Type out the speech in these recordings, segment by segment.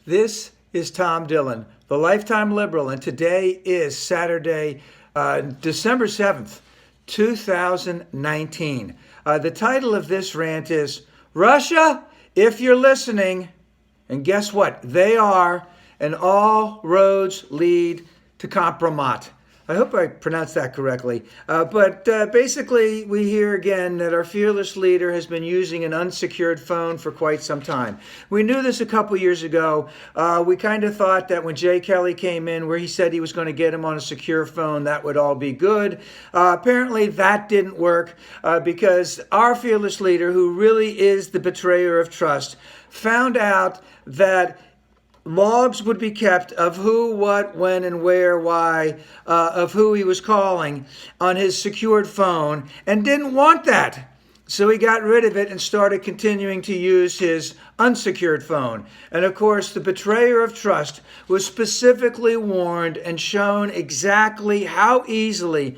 This is Tom Dillon, the Lifetime Liberal, and today is Saturday, December 7th, 2019. The title of this rant is Russia, if you're listening, and guess what? They are, and all roads lead to Kompromat. I hope I pronounced that correctly. But basically, we hear again that our fearless leader has been using an unsecured phone for quite some time. We knew this a couple years ago. We kind of thought that when Jay Kelly came in, where he said he was going to get him on a secure phone, that would all be good. Apparently, that didn't work because our fearless leader, who really is the betrayer of trust, found out that logs would be kept of who, what, when, and where, why, of who he was calling on his secured phone, and didn't want that. So he got rid of it and started continuing to use his unsecured phone. And of course, the betrayer of trust was specifically warned and shown exactly how easily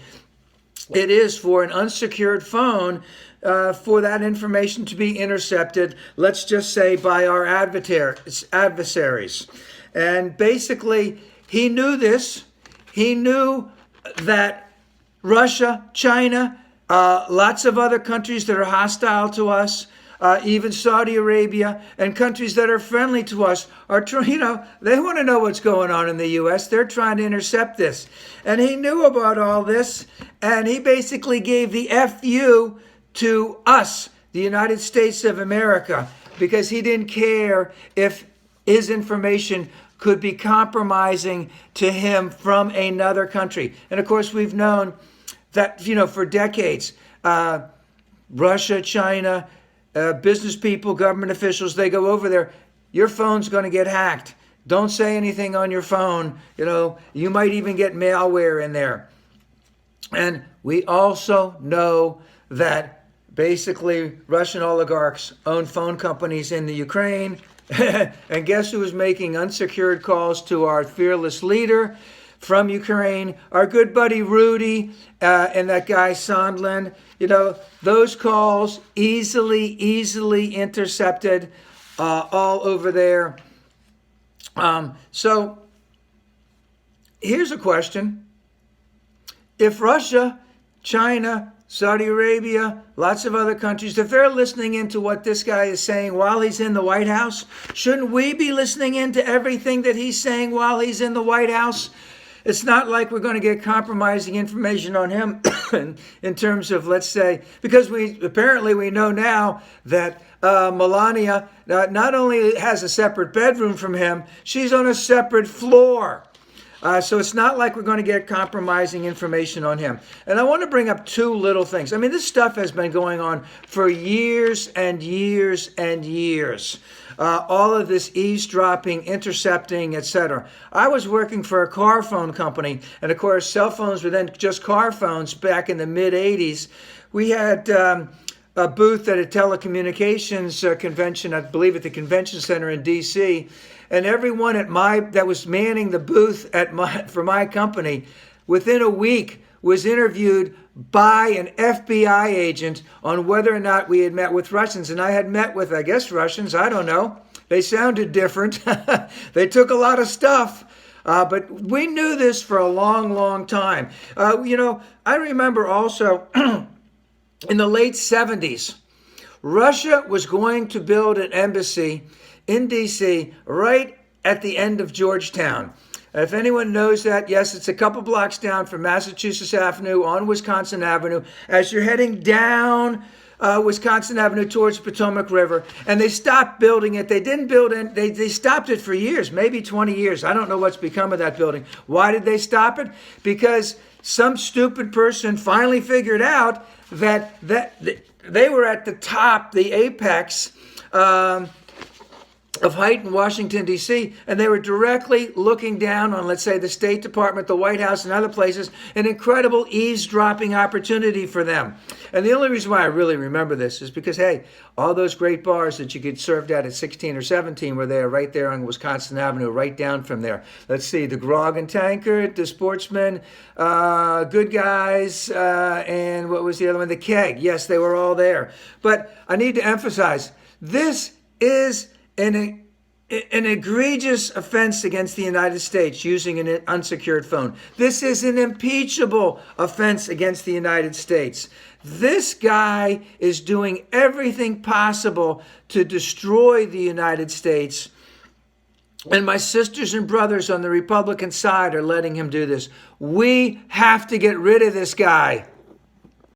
it is for an unsecured phone for that information to be intercepted, let's just say by our adversaries. And basically, he knew this. He knew that Russia, China, lots of other countries that are hostile to us, even Saudi Arabia, and countries that are friendly to us are, they want to know what's going on in the U.S. They're trying to intercept this. And he knew about all this, and he basically gave the FU to us, the United States of America, because he didn't care if his information could be compromising to him from another country. And of course, we've known that, for decades, Russia, China, business people, government officials, they go over there. Your phone's going to get hacked. Don't say anything on your phone. You might even get malware in there. And we also know that basically Russian oligarchs own phone companies in the Ukraine. And guess who is making unsecured calls to our fearless leader from Ukraine? Our good buddy Rudy and that guy Sondland. Those calls easily intercepted all over there. So here's a question. If Russia, China, Saudi Arabia, lots of other countries, if they're listening into what this guy is saying while he's in the White House, shouldn't we be listening into everything that he's saying while he's in the White House? It's not like we're going to get compromising information on him in terms of, let's say, because we know now that Melania not only has a separate bedroom from him, she's on a separate floor. So it's not like we're going to get compromising information on him. And I want to bring up two little things. This stuff has been going on for years and years and years. All of this eavesdropping, intercepting, etc. I was working for a car phone company, and of course, cell phones were then just car phones back in the mid-'80s. We had a booth at a telecommunications convention, I believe at the convention center in D.C., and everyone that was manning the booth for my company, within a week, was interviewed by an FBI agent on whether or not we had met with Russians. And I had met with, I guess, Russians. I don't know. They sounded different. They took a lot of stuff. But we knew this for a long, long time. I remember also in the late 70s, Russia was going to build an embassy in D.C. right at the end of Georgetown. If anyone knows that, yes, it's a couple blocks down from Massachusetts Avenue on Wisconsin Avenue. As you're heading down Wisconsin Avenue towards Potomac River, and they stopped building it. They didn't build it. They stopped it for years, maybe 20 years. I don't know what's become of that building. Why did they stop it? Because some stupid person finally figured out that they were at the top, the apex of height in Washington, D.C., and they were directly looking down on, let's say, the State Department, the White House, and other places, an incredible eavesdropping opportunity for them. And the only reason why I really remember this is because, hey, all those great bars that you get served at 16 or 17 were there, right there on Wisconsin Avenue, right down from there. Let's see, the Grog and Tankard, the Sportsman, Good Guys, and what was the other one? The Keg. Yes, they were all there. But I need to emphasize, this is an an egregious offense against the United States using an unsecured phone. This is an impeachable offense against the United States. This guy is doing everything possible to destroy the United States. And my sisters and brothers on the Republican side are letting him do this. We have to get rid of this guy.